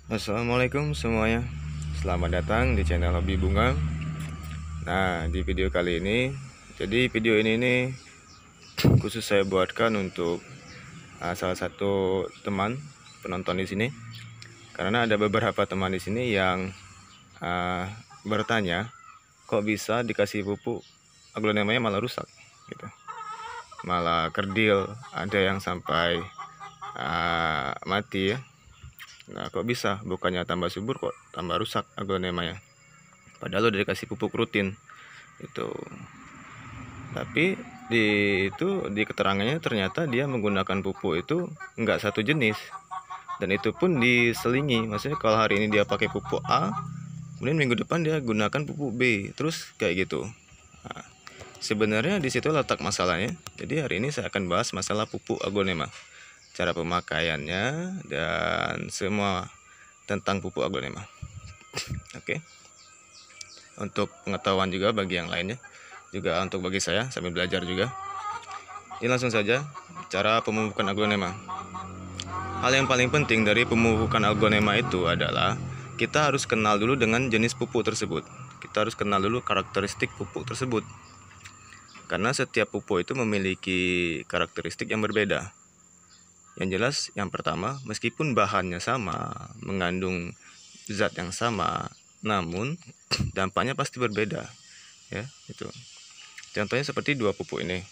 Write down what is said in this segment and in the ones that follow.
Assalamualaikum semuanya. Selamat datang di channel Hobi Bunga. Nah, di video kali ini, jadi video ini nih khusus saya buatkan untuk salah satu teman penonton di sini. Karena ada beberapa teman di sini yang uh, bertanya, kok bisa dikasih pupuk aglonemanya malah rusak gitu. Malah kerdil, ada yang sampai mati ya. Nah, kok bisa? Bukannya tambah subur kok tambah rusak aglonemanya. Padahal udah dikasih pupuk rutin itu. Tapi di keterangannya ternyata dia menggunakan pupuk itu enggak satu jenis. Dan itu pun diselingi. Maksudnya kalau hari ini dia pakai pupuk A, kemudian minggu depan dia gunakan pupuk B, terus kayak gitu. Nah, sebenarnya di situ letak masalahnya. Jadi hari ini saya akan bahas masalah pupuk aglonema, cara pemakaiannya dan semua tentang pupuk aglonema. Oke. Untuk pengetahuan juga bagi yang lainnya, juga untuk bagi saya sambil belajar juga. Ini langsung saja cara pemupukan aglonema. Hal yang paling penting dari pemupukan aglonema itu adalah kita harus kenal dulu dengan jenis pupuk tersebut. Kita harus kenal dulu karakteristik pupuk tersebut. Karena setiap pupuk itu memiliki karakteristik yang berbeda. Yang jelas, yang pertama, meskipun bahannya sama, mengandung zat yang sama, namun dampaknya pasti berbeda. Ya, itu. Contohnya seperti dua pupuk ini.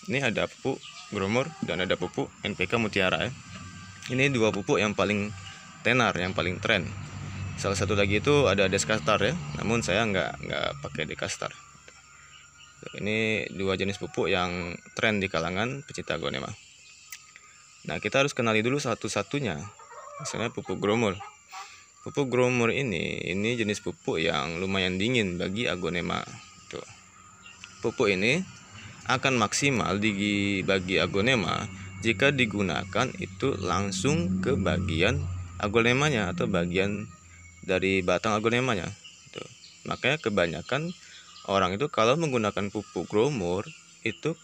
Ini ada pupuk Gromor dan ada pupuk NPK Mutiara ya. Ini dua pupuk yang paling tenar, yang paling tren. Salah satu lagi itu ada Deskastar ya, namun saya nggak pakai Deskastar. Ini dua jenis pupuk yang tren di kalangan pecinta aglonema. Nah, kita harus kenali dulu satu-satunya. Misalnya pupuk Gromor. Pupuk Gromor ini jenis pupuk yang lumayan dingin bagi aglonema. Tuh. Pupuk ini akan maksimal bagi aglonema jika digunakan itu langsung ke bagian aglonemanya atau bagian dari batang aglonemanya. Tuh. Makanya kebanyakan orang itu kalau menggunakan pupuk Gromor itu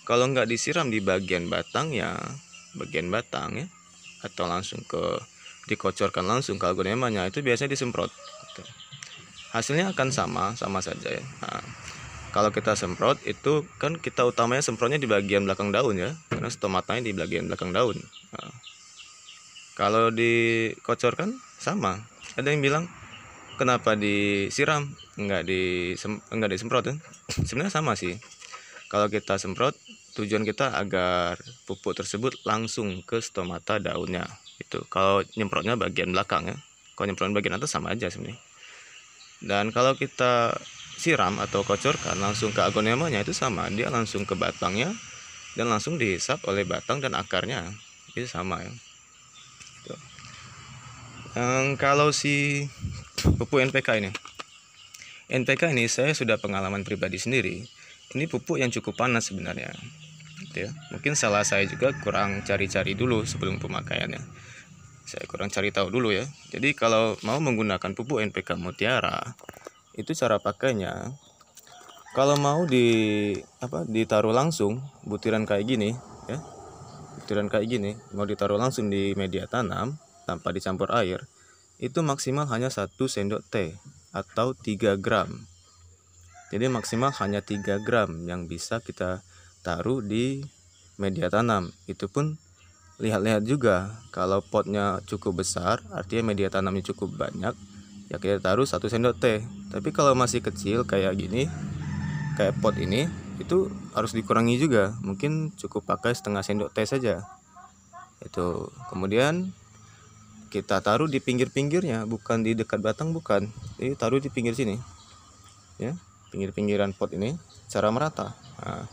kalau nggak disiram di bagian batang ya, atau langsung dikocorkan langsung ke aglonemanya, itu biasanya disemprot. Hasilnya akan sama saja ya. Nah, kalau kita semprot itu kan kita utamanya semprotnya di bagian belakang daun ya, karena stomatanya di bagian belakang daun. Nah, kalau dikocorkan sama. Ada yang bilang kenapa disiram enggak disemprot ya? Sebenarnya sama sih. Kalau kita semprot, tujuan kita agar pupuk tersebut langsung ke stomata daunnya. Itu kalau nyemprotnya bagian belakang ya. Kalau nyemprotnya bagian atas sama aja sebenarnya. Dan kalau kita siram atau kocorkan langsung ke aglonemanya itu sama, dia langsung ke batangnya dan langsung dihisap oleh batang dan akarnya. Itu sama ya. Kalau si pupuk NPK ini saya sudah pengalaman pribadi sendiri. Ini pupuk yang cukup panas sebenarnya. Gitu ya. Mungkin salah saya juga kurang cari-cari dulu sebelum pemakaiannya. Saya kurang cari tahu dulu ya. Jadi kalau mau menggunakan pupuk NPK Mutiara, itu cara pakainya. Kalau mau ditaruh langsung butiran kayak gini ya. Butiran kayak gini mau ditaruh langsung di media tanam tanpa dicampur air, itu maksimal hanya 1 sendok teh atau 3 gram. Jadi maksimal hanya 3 gram yang bisa kita taruh di media tanam. Itu pun lihat-lihat juga, kalau potnya cukup besar artinya media tanamnya cukup banyak, ya kita taruh 1 sendok teh. Tapi kalau masih kecil kayak gini, kayak pot ini, itu harus dikurangi juga, mungkin cukup pakai setengah sendok teh saja. Itu kemudian kita taruh di pinggir-pinggirnya, bukan di dekat batang, bukan. Jadi taruh di pinggir sini ya, pinggir-pinggiran pot ini secara merata. Nah,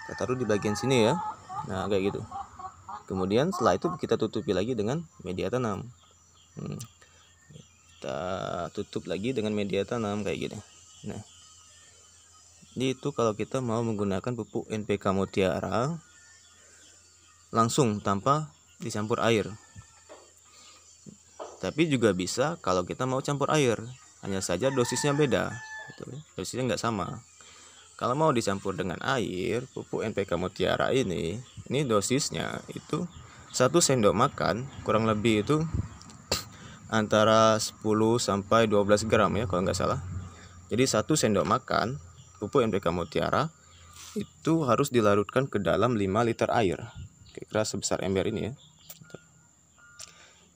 kita taruh di bagian sini ya. Nah, kayak gitu. Kemudian setelah itu kita tutupi lagi dengan media tanam. Kita tutup lagi dengan media tanam kayak gini. Nah, jadi itu kalau kita mau menggunakan pupuk NPK Mutiara langsung tanpa dicampur air. Tapi juga bisa kalau kita mau campur air, hanya saja dosisnya beda. Dosisnya nggak sama. Kalau mau dicampur dengan air, pupuk NPK Mutiara ini dosisnya itu 1 sendok makan kurang lebih itu antara 10 sampai 12 gram ya kalau nggak salah. Jadi 1 sendok makan pupuk NPK Mutiara itu harus dilarutkan ke dalam 5 liter air, kira-kira sebesar ember ini ya.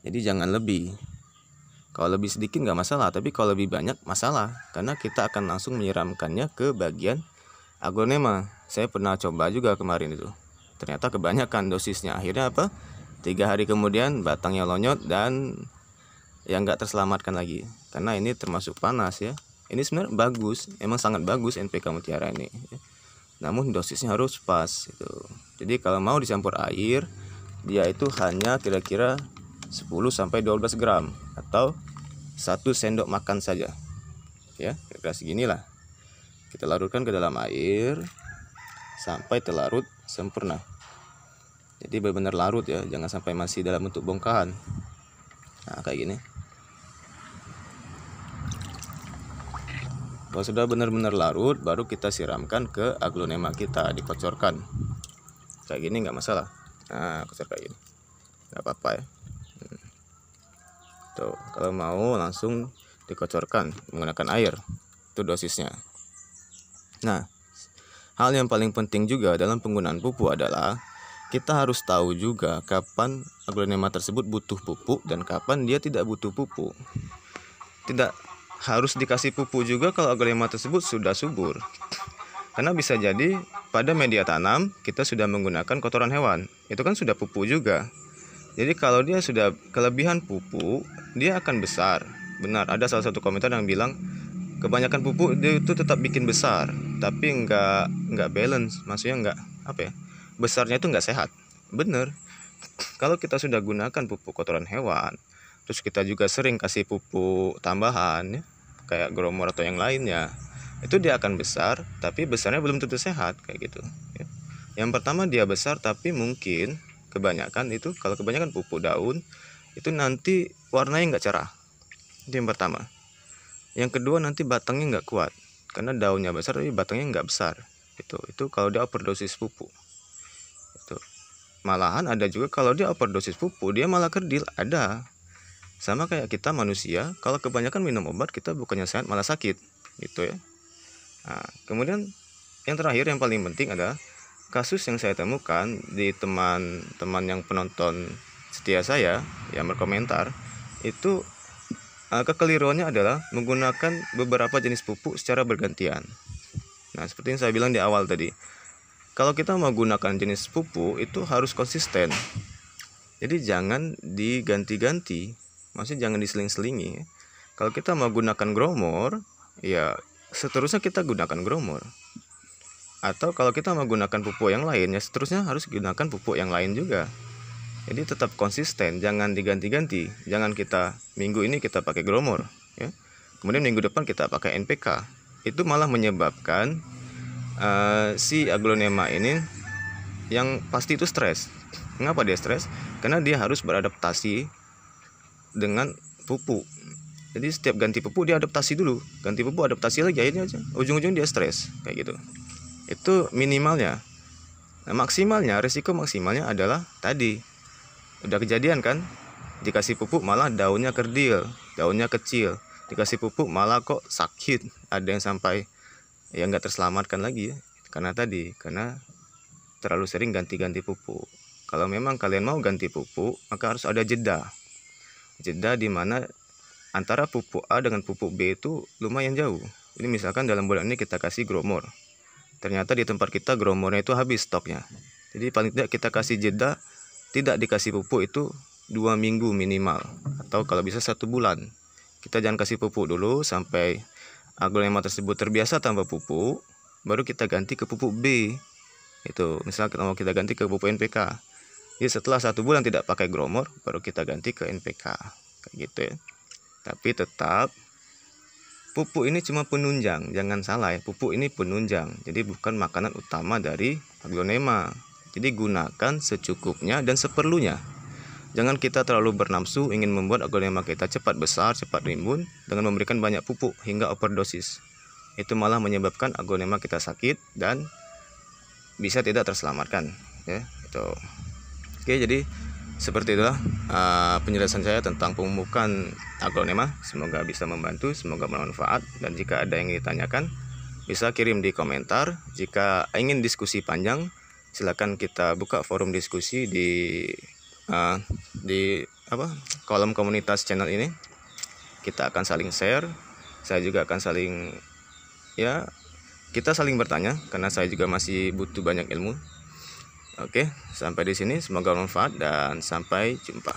Jadi jangan lebih. Kalau lebih sedikit nggak masalah, tapi kalau lebih banyak masalah, karena kita akan langsung menyiramkannya ke bagian aglonema. Saya pernah coba juga kemarin itu, ternyata kebanyakan dosisnya. Akhirnya apa? 3 hari kemudian batangnya lonyot dan yang nggak terselamatkan lagi, karena ini termasuk panas ya. Ini sebenarnya bagus, emang sangat bagus NPK Mutiara ini, namun dosisnya harus pas itu. Jadi kalau mau dicampur air, dia itu hanya kira-kira 10 sampai 12 gram atau 1 sendok makan saja ya, kira-kira seginilah. Kita larutkan ke dalam air sampai terlarut sempurna. Jadi benar-benar larut ya, jangan sampai masih dalam bentuk bongkahan. Nah kayak gini. Kalau sudah benar-benar larut, baru kita siramkan ke aglonema kita, dikocorkan kayak gini, nggak masalah. Nah kocor kayak gini nggak apa-apa ya. Tuh, kalau mau langsung dikocorkan menggunakan air, itu dosisnya. Nah, hal yang paling penting juga dalam penggunaan pupuk adalah kita harus tahu juga kapan aglonema tersebut butuh pupuk dan kapan dia tidak butuh pupuk. Tidak harus dikasih pupuk juga kalau aglonema tersebut sudah subur. Karena bisa jadi pada media tanam kita sudah menggunakan kotoran hewan, itu kan sudah pupuk juga. Jadi kalau dia sudah kelebihan pupuk, dia akan besar. Benar, ada salah satu komentar yang bilang kebanyakan pupuk dia itu tetap bikin besar, tapi nggak balance, maksudnya nggak apa ya, besarnya itu nggak sehat. Bener, kalau kita sudah gunakan pupuk kotoran hewan, terus kita juga sering kasih pupuk tambahan ya, kayak gromor atau yang lainnya, itu dia akan besar, tapi besarnya belum tentu sehat kayak gitu ya. Yang pertama dia besar, tapi mungkin kebanyakan itu, kalau kebanyakan pupuk daun itu nanti warnanya nggak cerah. Itu yang pertama. Yang kedua, nanti batangnya nggak kuat karena daunnya besar tapi batangnya nggak besar. Itu kalau dia overdosis pupuk. Itu malahan ada juga kalau dia overdosis pupuk dia malah kerdil, ada. Sama kayak kita manusia, kalau kebanyakan minum obat kita bukannya sehat malah sakit gitu ya. Nah, kemudian yang terakhir yang paling penting adalah kasus yang saya temukan di teman-teman yang penonton setia saya yang berkomentar itu, kekeliruannya adalah menggunakan beberapa jenis pupuk secara bergantian. Nah, seperti yang saya bilang di awal tadi, kalau kita mau gunakan jenis pupuk itu harus konsisten. Jadi jangan diganti-ganti, maksudnya jangan diseling-selingi. Kalau kita mau gunakan gromor, ya seterusnya kita gunakan gromor. Atau kalau kita menggunakan pupuk yang lain, ya seterusnya harus gunakan pupuk yang lain juga. Jadi tetap konsisten, jangan diganti-ganti. Jangan kita minggu ini kita pakai gromor ya, kemudian minggu depan kita pakai NPK. Itu malah menyebabkan si aglonema ini yang pasti itu stres. Mengapa dia stres? Karena dia harus beradaptasi dengan pupuk. Jadi setiap ganti pupuk dia adaptasi dulu, ganti pupuk adaptasi lagi, akhirnya ujung-ujungnya dia stres kayak gitu. Itu minimalnya. Nah, maksimalnya, risiko maksimalnya adalah tadi udah kejadian kan, dikasih pupuk malah daunnya kerdil, daunnya kecil, dikasih pupuk malah kok sakit, ada yang sampai ya nggak terselamatkan lagi ya, karena terlalu sering ganti-ganti pupuk. Kalau memang kalian mau ganti pupuk, maka harus ada jeda di mana antara pupuk A dengan pupuk B itu lumayan jauh. Ini misalkan dalam bulan ini kita kasih gromor, ternyata di tempat kita gromornya itu habis stoknya. Jadi paling tidak kita kasih jeda, tidak dikasih pupuk itu 2 minggu minimal, atau kalau bisa 1 bulan. Kita jangan kasih pupuk dulu sampai aglonema tersebut terbiasa tanpa pupuk, baru kita ganti ke pupuk B. Itu misalnya kita mau ganti ke pupuk NPK. Jadi setelah 1 bulan tidak pakai gromor, baru kita ganti ke NPK kayak gitu ya. Tapi tetap pupuk ini cuma penunjang, jangan salah ya, pupuk ini penunjang, jadi bukan makanan utama dari aglonema. Jadi gunakan secukupnya dan seperlunya. Jangan kita terlalu bernafsu ingin membuat aglonema kita cepat besar, cepat rimbun dengan memberikan banyak pupuk hingga overdosis. Itu malah menyebabkan aglonema kita sakit dan bisa tidak terselamatkan ya. Itu. Oke, jadi seperti itulah penjelasan saya tentang pemupukan aglonema. Semoga bisa membantu, semoga bermanfaat. Dan jika ada yang ditanyakan, bisa kirim di komentar. Jika ingin diskusi panjang, silakan kita buka forum diskusi di kolom komunitas channel ini. Kita akan saling share. Saya juga akan saling kita saling bertanya, karena saya juga masih butuh banyak ilmu. Oke, sampai di sini, semoga bermanfaat dan sampai jumpa.